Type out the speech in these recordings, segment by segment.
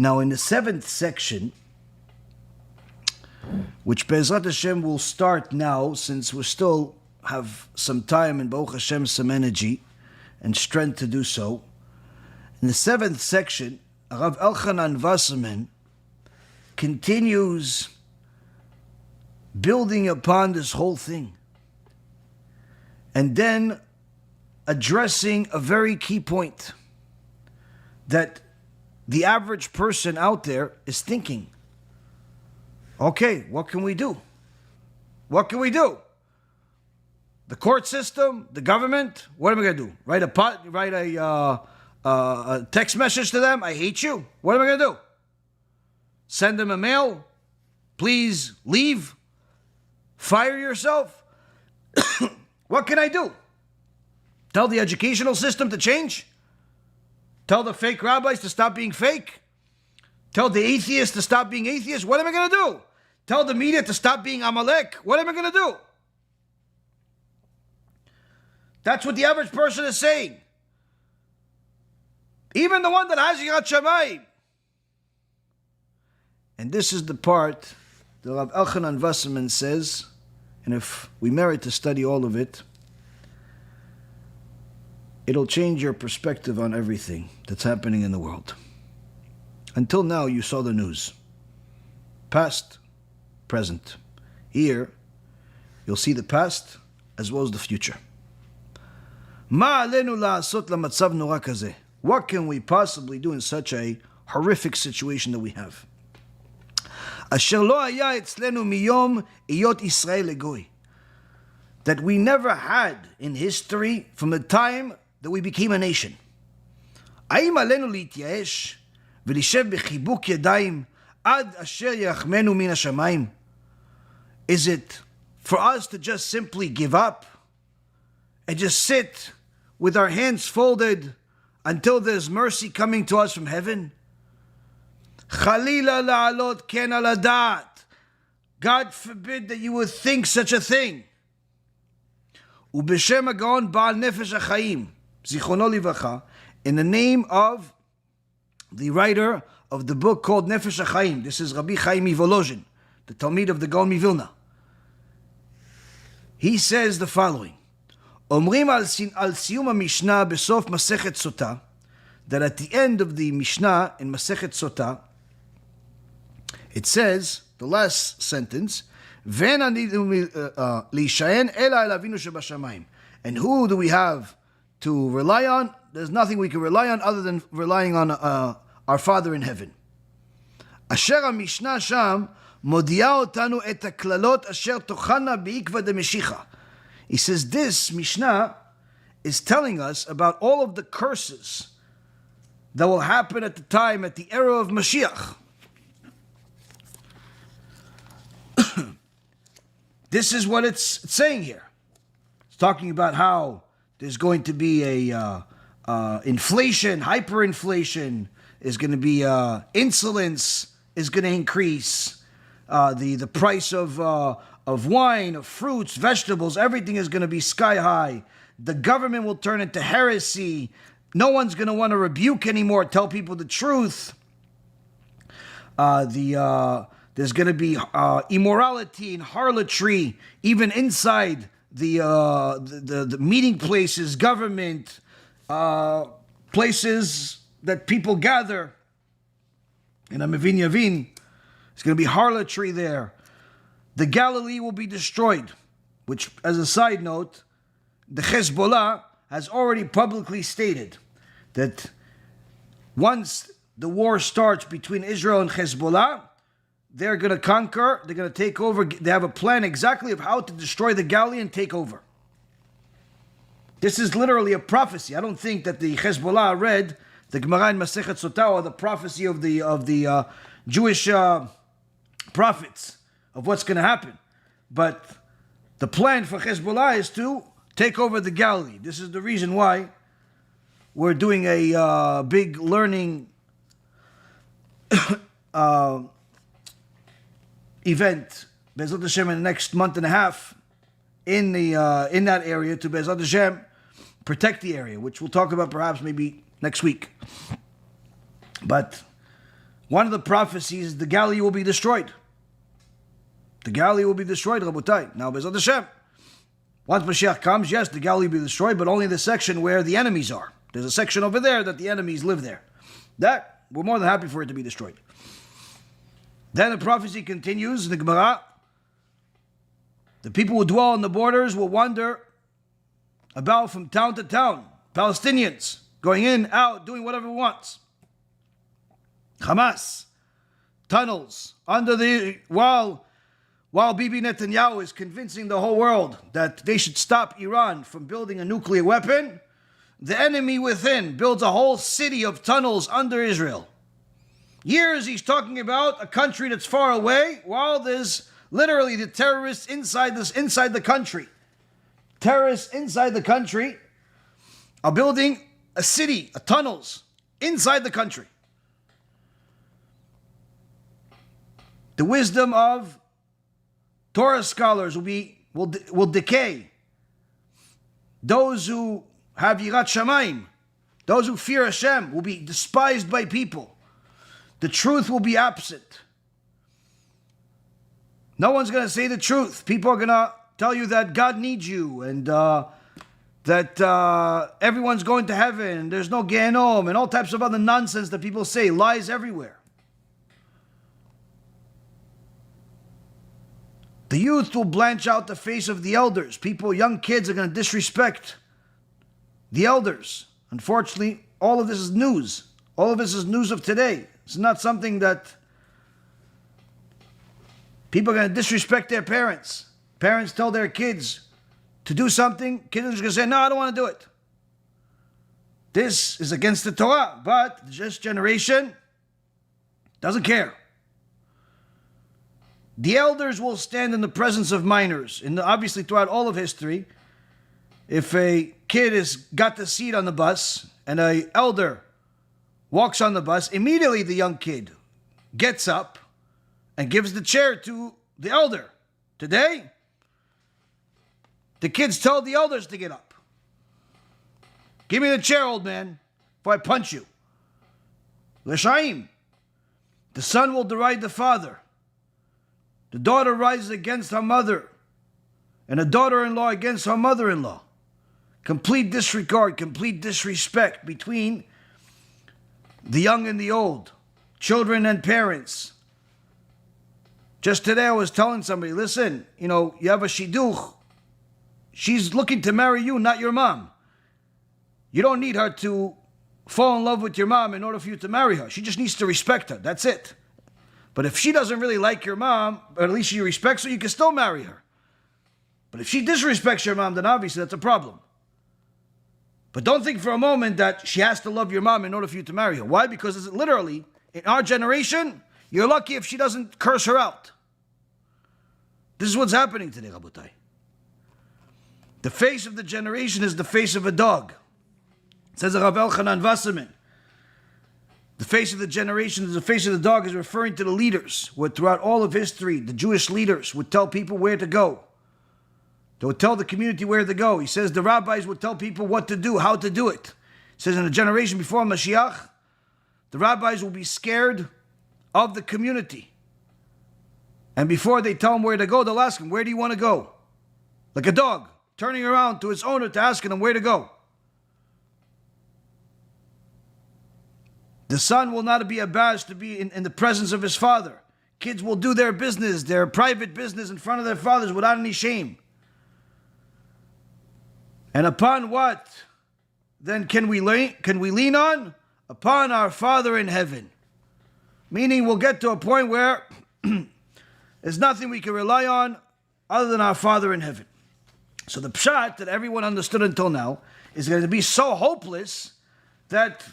Now, in the 7th section, which Be'ezrat Hashem will start now, since we still have some time and Baruch Hashem some energy and strength to do so. In the 7th section, Rav Elchanan Wasserman continues building upon this whole thing and then addressing a very key point that the average person out there is thinking. Okay, what can we do? What can we do? The court system, the government, what am I going to do? Write a text message to them? I hate you. What am I going to do? Send them a mail? Please leave? Fire yourself? What can I do? Tell the educational system to change? Tell the fake rabbis to stop being fake? Tell the atheists to stop being atheists? What am I going to do? Tell the media to stop being Amalek? What am I going to do? That's what the average person is saying. Even the one that has Yirat Shamayim. And this is the part that Rav Elchanan Wasserman says, and if we merit to study all of it, it'll change your perspective on everything that's happening in the world. Until now, you saw the news. Past, present. Here, you'll see the past as well as the future. What can we possibly do in such a horrific situation that we have? That we never had in history from the time that we became a nation. Is it for us to just simply give up and just sit with our hands folded until there's mercy coming to us from heaven? Chalila la'alot ken al hadat. God forbid that you would think such a thing. Ubeshem HaGaon Baal Nefesh HaChaim, Zichrono Livracha, in the name of the writer of the book called Nefesh HaChaim. This is Rabbi Chaim Volozhin, the Talmid of the Gaon Mivilna. He says the following: Omrim al siyum HaMishnah besof Masechet Sotah, that at the end of the Mishnah in Masechet Sotah, it says, the last sentence, and who do we have to rely on? There's nothing we can rely on other than relying on our Father in heaven. Asher HaMishnah sham modi'a otanu et haklalot asher tochana beikva demeshicha. He says this Mishnah is telling us about all of the curses that will happen at the time, at the era of Mashiach. This is what it's saying here. It's talking about how there's going to be a inflation, hyperinflation. Is going to be insolence is going to increase. The price of wine, of fruits, vegetables, everything is going to be sky high. The government will turn into heresy. No one's going to want to rebuke anymore, tell people the truth. There's going to be immorality and harlotry, even inside the meeting places, government, places that people gather. In Amavin Yavin, there's going to be harlotry there. The Galilee will be destroyed, which, as a side note, the Hezbollah has already publicly stated that once the war starts between Israel and Hezbollah, they're going to conquer, they're going to take over. They have a plan exactly of how to destroy the Galilee and take over. This is literally a prophecy. I don't think that the Hezbollah read the Gemara in Masechet Sotah or the prophecy of the Jewish prophets of what's going to happen. But the plan for Hezbollah is to take over the Galilee. This is the reason why we're doing a big learning event, Be'ezrat Hashem, in the next month and a half in that area to Be'ezrat Hashem protect the area, which we'll talk about perhaps maybe next week. But one of the prophecies, the Galilee will be destroyed. The Galilee will be destroyed, Rabotai. Now, Bezat Hashem, once Mashiach comes, yes, the Galilee will be destroyed, but only the section where the enemies are. There's a section over there that the enemies live there. That, we're more than happy for it to be destroyed. Then the prophecy continues in the Gemara. The people who dwell on the borders will wander about from town to town. Palestinians going in, out, doing whatever wants. Hamas, tunnels, while Bibi Netanyahu is convincing the whole world that they should stop Iran from building a nuclear weapon, the enemy within builds a whole city of tunnels under Israel. Years he's talking about a country that's far away, while there's literally the terrorists inside the country. Terrorists inside the country are building a city, tunnels inside the country. The wisdom of Torah scholars will decay. Those who have Yirat Shamayim, those who fear Hashem, will be despised by people. The truth will be absent. No one's going to say the truth. People are going to tell you that God needs you and that everyone's going to heaven. There's no Gehenom and all types of other nonsense that people say. Lies everywhere. The youth will blanch out the face of the elders. People, young kids are going to disrespect the elders. Unfortunately, all of this is news. All of this is news of today. It's not something that people are going to disrespect their parents. Parents tell their kids to do something. Kids are just going to say, no, I don't want to do it. This is against the Torah. But this generation doesn't care. The elders will stand in the presence of minors. Obviously, throughout all of history, if a kid has got the seat on the bus and an elder walks on the bus, immediately the young kid gets up and gives the chair to the elder. Today, the kids tell the elders to get up. Give me the chair, old man, before I punch you. L'shaim. The son will deride the father. The daughter rises against her mother, and a daughter-in-law against her mother-in-law. Complete disregard, complete disrespect between the young and the old, children and parents. Just today I was telling somebody, listen, you have a shidduch. She's looking to marry you, not your mom. You don't need her to fall in love with your mom in order for you to marry her. She just needs to respect her. That's it. But if she doesn't really like your mom, or at least she respects her, you can still marry her. But if she disrespects your mom, then obviously that's a problem. But don't think for a moment that she has to love your mom in order for you to marry her. Why? Because it's literally, in our generation, you're lucky if she doesn't curse her out. This is what's happening today, Rabotai. The face of the generation is the face of a dog. It says Rav Elchanan Wasserman. The face of the generation is the face of the dog, is referring to the leaders, where throughout all of history, the Jewish leaders would tell people where to go. They would tell the community where to go. He says the rabbis would tell people what to do, how to do it. He says in the generation before Mashiach, the rabbis will be scared of the community. And before they tell them where to go, they'll ask them, where do you want to go? Like a dog, turning around to its owner to asking him where to go. The son will not be abashed to be in the presence of his father. Kids will do their business, their private business in front of their fathers without any shame. And upon what then can we lean on? Upon our Father in heaven. Meaning we'll get to a point where there's nothing we can rely on other than our Father in heaven. So the pshat that everyone understood until now is going to be so hopeless that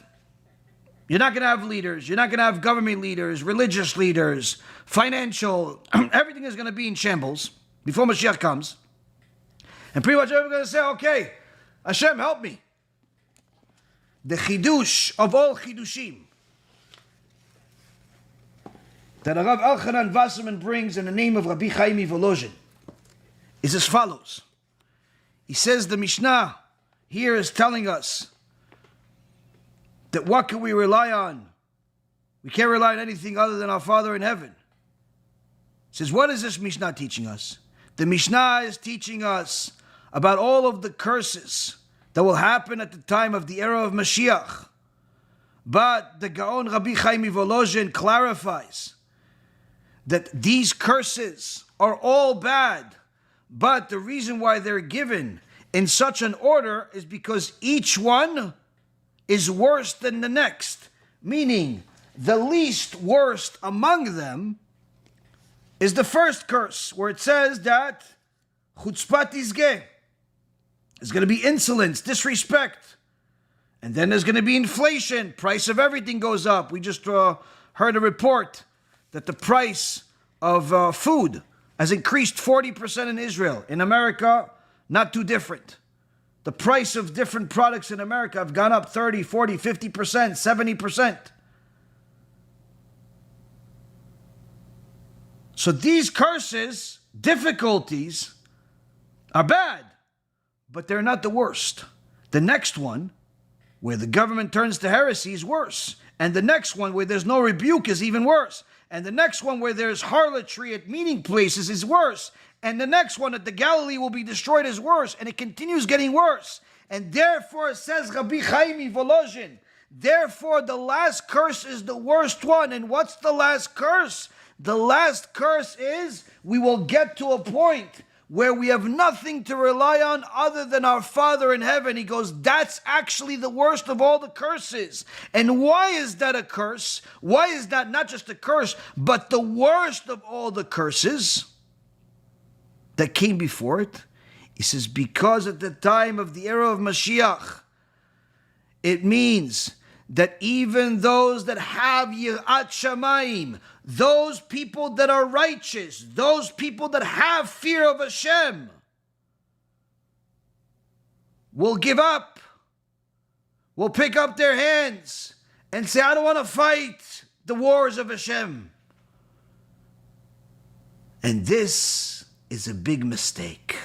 you're not going to have leaders, you're not going to have government leaders, religious leaders, financial, everything is going to be in shambles before Mashiach comes. And pretty much everyone's going to say, okay, Hashem, help me. The chidush of all chidushim that Rav Elchanan Wasserman brings in the name of Rabbi Chaim Volozhin is as follows. He says the Mishnah here is telling us that what can we rely on? We can't rely on anything other than our Father in heaven. It says, what is this Mishnah teaching us? The Mishnah is teaching us about all of the curses that will happen at the time of the era of Mashiach. But the Gaon Rabbi Chaim Volozhin clarifies that these curses are all bad, but the reason why they're given in such an order is because each one is worse than the next. Meaning, the least worst among them is the first curse, where it says that chutzpat izgeh. There's going to be insolence, disrespect. And then there's going to be inflation. Price of everything goes up. We just heard a report that the price of food has increased 40% in Israel. In America, not too different. The price of different products in America have gone up 30, 40, 50%, 70%. So these curses, difficulties, are bad, but they're not the worst. The next one, where the government turns to heresy, is worse. And the next one, where there's no rebuke, is even worse. And the next one, where there's harlotry at meeting places, is worse. And the next one, that the Galilee will be destroyed, is worse. And it continues getting worse. And therefore, says Rabbi Chaim Volozhin, therefore the last curse is the worst one. And what's the last curse? The last curse is we will get to a point where we have nothing to rely on other than our Father in heaven. He goes, that's actually the worst of all the curses. And why is that a curse? Why is that not just a curse, but the worst of all the curses that came before it? He says, because at the time of the era of Mashiach, it means that even those that have Yirat Shamayim, those people that are righteous, those people that have fear of Hashem, will give up, will pick up their hands and say, I don't want to fight the wars of Hashem. And this is a big mistake,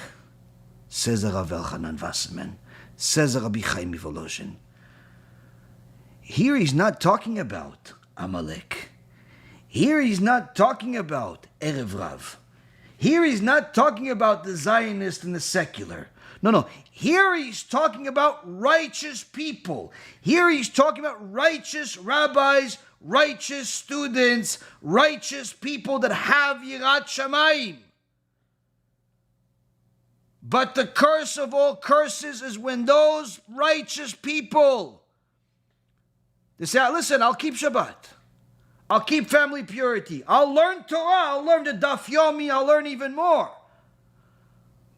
says Rav Elchanan Wasserman, says Rabbi Chaim Volozhin. Here he's not talking about Amalek. Here he's not talking about Erev Rav. Here he's not talking about the Zionist and the secular. No. Here he's talking about righteous people. Here he's talking about righteous rabbis, righteous students, righteous people that have Yirat Shamayim. But the curse of all curses is when those righteous people, they say, listen, I'll keep Shabbat. I'll keep family purity. I'll learn Torah. I'll learn the Daf Yomi. I'll learn even more.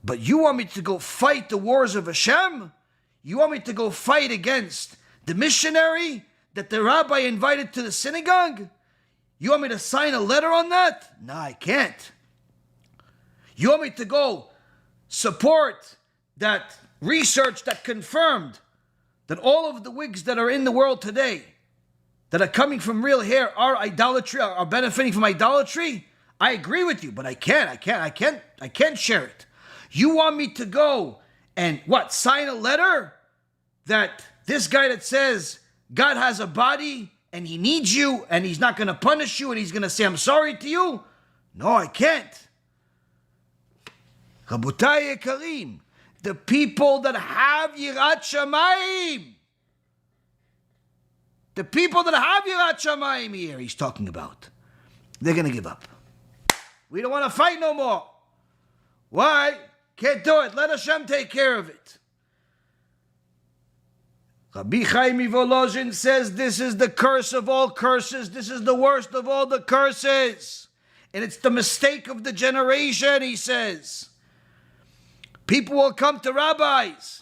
But you want me to go fight the wars of Hashem? You want me to go fight against the missionary that the rabbi invited to the synagogue? You want me to sign a letter on that? No, I can't. You want me to go support that research that confirmed that all of the wigs that are in the world today that are coming from real hair are idolatry, are benefiting from idolatry? I agree with you, but I can't share it. You want me to go and sign a letter that this guy that says God has a body and he needs you and he's not going to punish you and he's going to say I'm sorry to you? No, I can't. Rabotai Yekarim, the people that have Yirat Shamayim, the people that have Yirat Shamayim here he's talking about, they're going to give up. We don't want to fight no more. Why? Can't do it. Let Hashem take care of it. Rabbi Chaim Volozhin says this is the curse of all curses. This is the worst of all the curses. And it's the mistake of the generation, he says. People will come to rabbis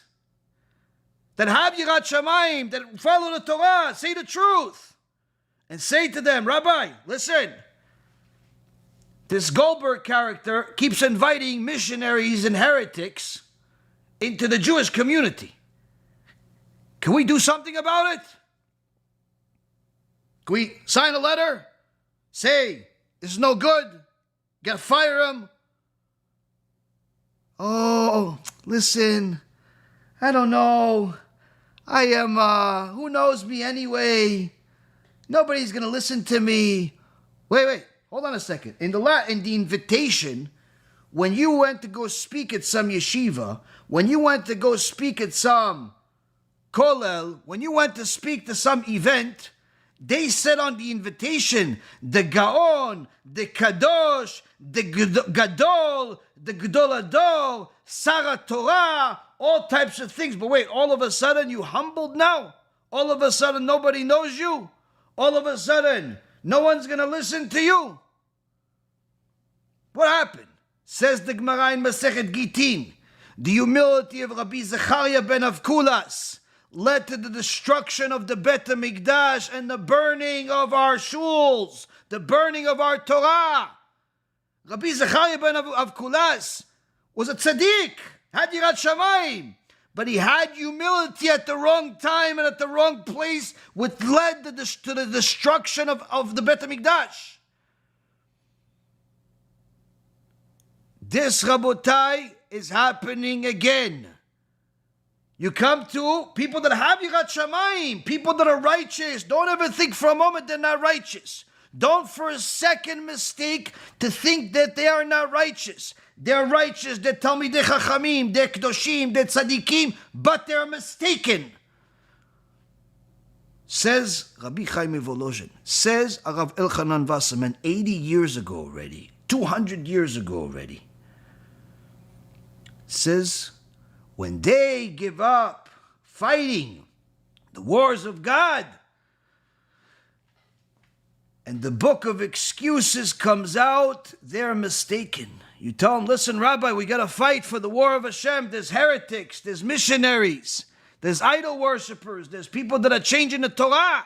that have Yirat Shamayim, that follow the Torah, say the truth, and say to them, Rabbi, listen, this Goldberg character keeps inviting missionaries and heretics into the Jewish community. Can we do something about it? Can we sign a letter? Say, this is no good. Gotta fire him. Oh, listen, I don't know. I am, who knows me anyway? Nobody's going to listen to me. Wait, hold on a second. In the invitation, when you went to go speak at some yeshiva, when you went to go speak at some kollel, when you went to speak to some event, they said on the invitation, the Gaon, the Kadosh, the Gadol, the Gdolador, Sarah Torah, all types of things. But wait, all of a sudden you humbled now? All of a sudden nobody knows you? All of a sudden no one's going to listen to you? What happened? Says the Gemara in Masechet Gitin, the humility of Rabbi Zechariah ben Avkulas led to the destruction of the Bet HaMikdash and the burning of our shuls, the burning of our Torah. Rabbi Zechariah ben Avkulas was a tzaddik, had yirat shamayim, but he had humility at the wrong time and at the wrong place, which led to the destruction of the Bet HaMikdash. This, Rabotai, is happening again. You come to people that have yirat shamayim, people that are righteous. Don't ever think for a moment they're not righteous. Don't for a second mistake to think that they are not righteous. They're righteous, they're Talmidei Chachamim, they're Kedoshim, they're Tzadikim, but they're mistaken. Says Rabbi Chaim Volozhin, says Rav Elchanan Wasserman 80 years ago already, 200 years ago already. Says, when they give up fighting the wars of God, and the book of excuses comes out, they're mistaken. You tell them, listen, Rabbi, we got to fight for the war of Hashem. There's heretics, there's missionaries, there's idol worshippers, there's people that are changing the Torah.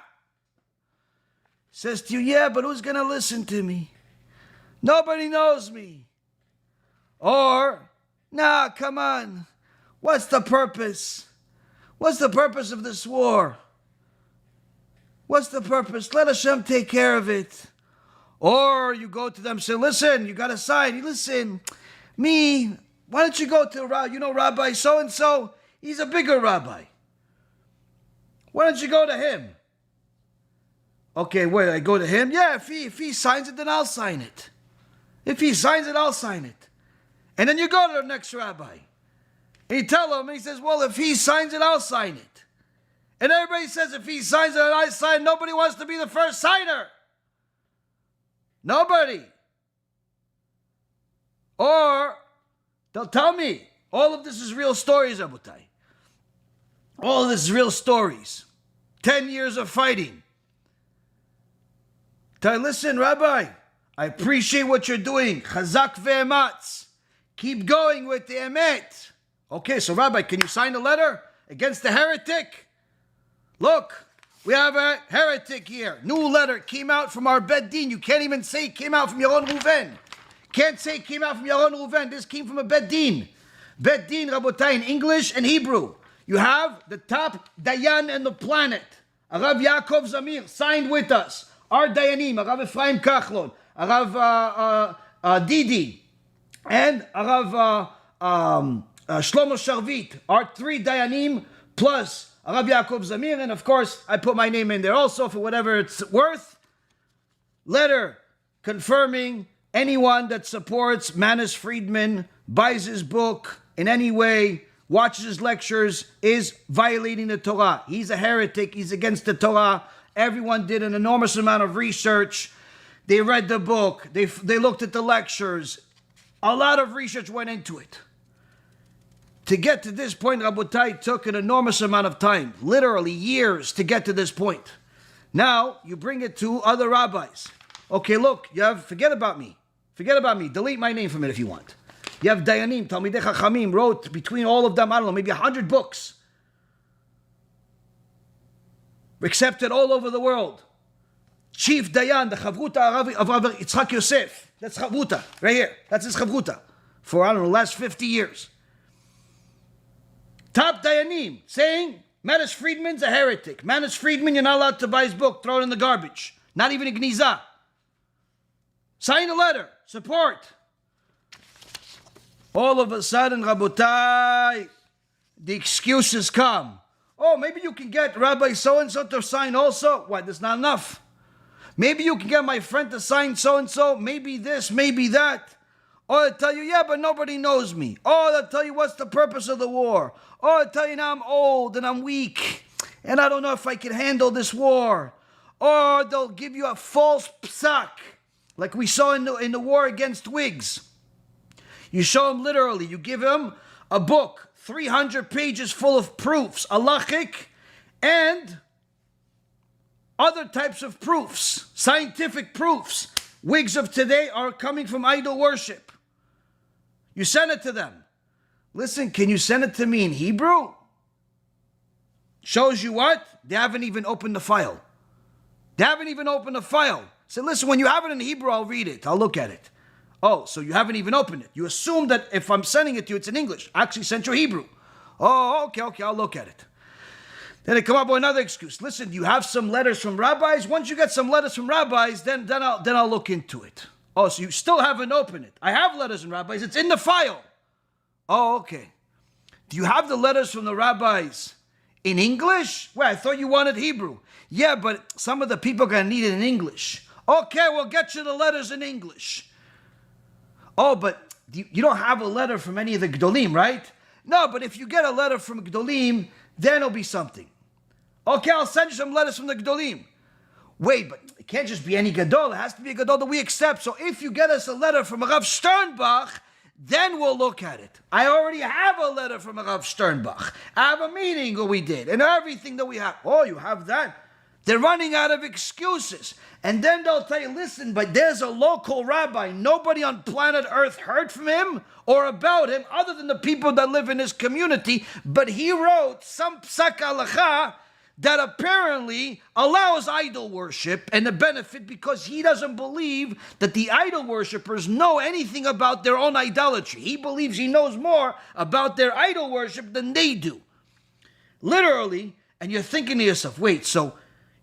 Says to you, yeah, but who's going to listen to me? Nobody knows me. Or, nah, come on. What's the purpose? What's the purpose of this war? What's the purpose? Let Hashem take care of it. Or you go to them and say, listen, you got to sign. Listen, why don't you go to, Rabbi so-and-so? He's a bigger rabbi. Why don't you go to him? Okay, wait, I go to him? Yeah, if he signs it, then I'll sign it. If he signs it, I'll sign it. And then you go to the next rabbi. And you tell him, and he says, well, if he signs it, I'll sign it. And everybody says, if he signs it and I sign, nobody wants to be the first signer. Nobody. Or, they'll tell me, all of this is real stories, Abutai. All of this is real stories. 10 years of fighting. Tell, listen, Rabbi, I appreciate what you're doing. Chazak ve'ematz. Keep going with the emet. Okay, so Rabbi, can you sign a letter against the heretic? Look, we have a heretic here. New letter came out from our Bet Din. You can't even say it came out from Yaron Reuven. Can't say it came out from Yaron Reuven. This came from a Bet Din. Bet Din, Rabotai, in English and Hebrew. You have the top Dayan in the planet. Rav Yaakov Zamir signed with us. Our Dayanim, Rav Ephraim Kachlon, Rav Didi, and Rav Shlomo Sharvit. Our 3 Dayanim plus Rav Yaakov Zamir, and of course, I put my name in there also for whatever it's worth. Letter confirming anyone that supports Manis Friedman, buys his book in any way, watches his lectures, is violating the Torah. He's a heretic. He's against the Torah. Everyone did an enormous amount of research. They read the book. They looked at the lectures. A lot of research went into it. To get to this point, Rabotai, took an enormous amount of time, literally years to get to this point. Now, you bring it to other rabbis. Okay, look, forget about me. Forget about me. Delete my name from it if you want. You have Dayanim, Talmidei Chachamim, wrote between all of them, I don't know, maybe 100 books. Accepted all over the world. Chief Dayan, the Chavruta of Rav Yitzchak Yosef. That's Chavruta, right here. That's his Chavruta. For, I don't know, the last 50 years. Top Dayanim saying, Manis Friedman's a heretic. Manis Friedman, you're not allowed to buy his book, throw it in the garbage. Not even a gniza. Sign a letter, support. All of a sudden, Rabotai, the excuses come. Oh, maybe you can get Rabbi so-and-so to sign also. Why, that's not enough. Maybe you can get my friend to sign so-and-so, maybe this, maybe that. Or they'll tell you, yeah, but nobody knows me. Or they'll tell you, what's the purpose of the war? Or they'll tell you, now I'm old and I'm weak, and I don't know if I can handle this war. Or they'll give you a false psak, like we saw in the war against Whigs. You show him literally, you give him a book, 300 pages full of proofs, halachic, and other types of proofs, scientific proofs. Whigs of today are coming from idol worship. You send it to them. Listen, can you send it to me in Hebrew? Shows you what? They haven't even opened the file. They haven't even opened the file. Say, listen, when you have it in Hebrew, I'll read it. I'll look at it. Oh, so you haven't even opened it. You assume that if I'm sending it to you, it's in English. I actually sent you Hebrew. Oh, okay, I'll look at it. Then they come up with another excuse. Listen, you have some letters from rabbis. Once you get some letters from rabbis, then I'll look into it. Oh, so you still haven't opened it. I have letters from rabbis. It's in the file. Oh, okay. Do you have the letters from the rabbis in English? Well, I thought you wanted Hebrew. Yeah, but some of the people are going to need it in English. Okay, we'll get you the letters in English. Oh, but you don't have a letter from any of the Gdolim, right? No, but if you get a letter from Gdolim, then it'll be something. Okay, I'll send you some letters from the Gdolim. Wait, but it can't just be any Gadol. It has to be a Gadol that we accept. So if you get us a letter from Rav Sternbach, then we'll look at it. I already have a letter from Rav Sternbach. I have a meeting that we did and everything that we have. Oh, you have that? They're running out of excuses. And then they'll tell you, listen, but there's a local rabbi. Nobody on planet Earth heard from him or about him other than the people that live in his community. But he wrote some psak halacha that apparently allows idol worship and the benefit because he doesn't believe that the idol worshippers know anything about their own idolatry. He believes he knows more about their idol worship than they do. Literally, and you're thinking to yourself, wait, so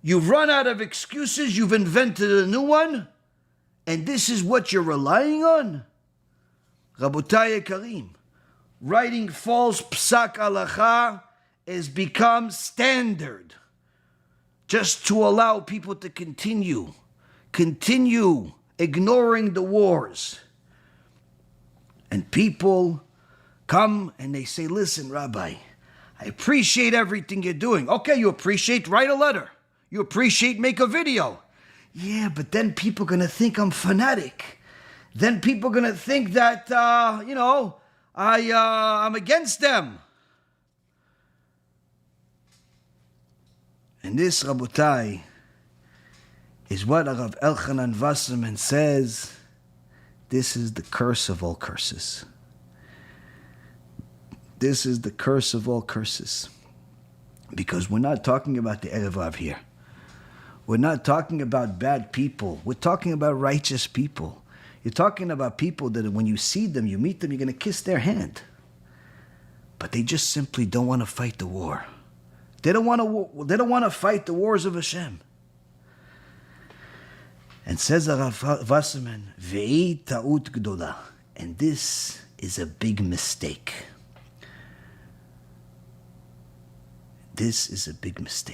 you've run out of excuses, you've invented a new one, and this is what you're relying on? Rabotai Karim, writing false psak halacha has become standard just to allow people to continue ignoring the wars. And people come and they say, listen, Rabbi, I appreciate everything you're doing. Okay, you appreciate, write a letter. You appreciate, make a video. Yeah, but then people are going to think I'm fanatic. Then people are going to think that, I'm against them. And this, Rabotai, is what Rav Elchanan Wasserman says. This is the curse of all curses. This is the curse of all curses. Because we're not talking about the Erev Rav here. We're not talking about bad people. We're talking about righteous people. You're talking about people that when you see them, you meet them, you're going to kiss their hand. But they just simply don't want to fight the war. They don't want to fight the wars of Hashem. And says Rav Wasserman, Ve'i ta'ut gdola. And this is a big mistake. This is a big mistake.